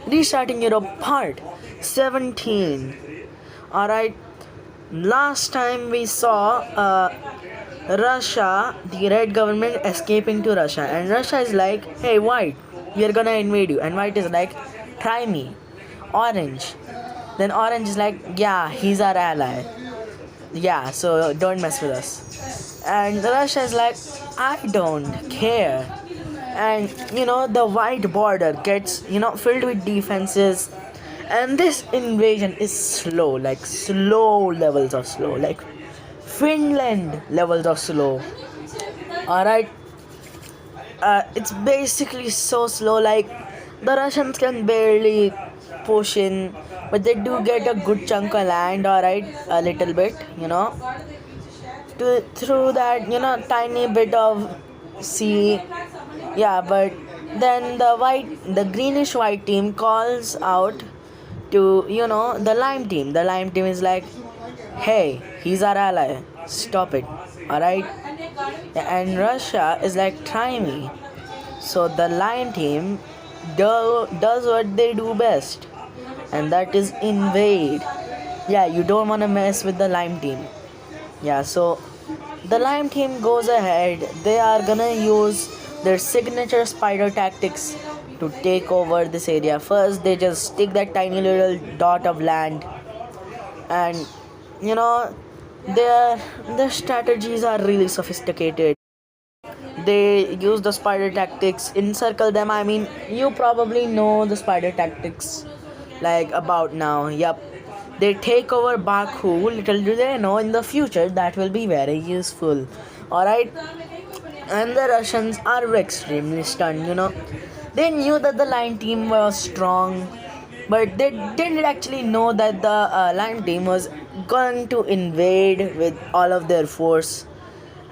Restarting Europe part 17. Alright, last time we saw Russia, the red government escaping to Russia, and Russia is like, hey, white, we are gonna invade you, and white is like, try me. Orange. Then orange is like, yeah, he's our ally. Yeah, so don't mess with us. And Russia is like, I don't care. And the white border gets filled with defenses, and this invasion is slow, like slow levels of slow, like Finland levels of slow. All right, it's basically so slow, like the Russians can barely push in, but they do get a good chunk of land. All right, a little bit, through that tiny bit of sea. Yeah, but then the greenish white team calls out to the lime team. The lime team is like, hey, he's our ally, stop it. All right. And Russia is like, try me. So the lime team does what they do best, and that is invade. Yeah, you don't want to mess with the lime team. Yeah, so the lime team goes ahead. They are gonna use their signature spider tactics to take over this area. First, they just take that tiny little dot of land, and you know their strategies are really sophisticated. They use the spider tactics, encircle them. I mean, you probably know the spider tactics like about now. Yup. They take over Baku. Little do they know, in the future that will be very useful. Alright? And the Russians are extremely stunned. They knew that the line team was strong, but they didn't actually know that the line team was going to invade with all of their force.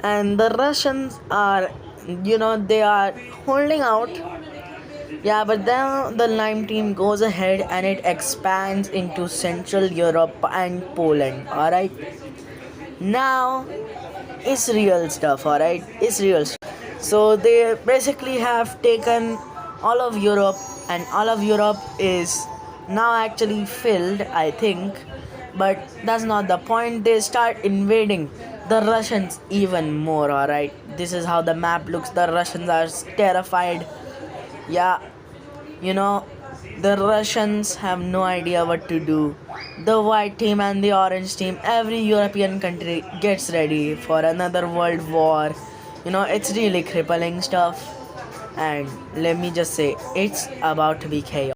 And the Russians are, they are holding out. Yeah, but then the lime team goes ahead and it expands into Central Europe and Poland. Alright, now it's real stuff. Alright, it's real stuff. So they basically have taken all of Europe, and all of Europe is now actually filled, I think. But that's not the point. They start invading the Russians even more. Alright, this is how the map looks. The Russians are terrified. Yeah, the Russians have no idea what to do. The white team and the orange team, every European country gets ready for another world war. It's really crippling stuff, and let me just say, it's about to be chaos.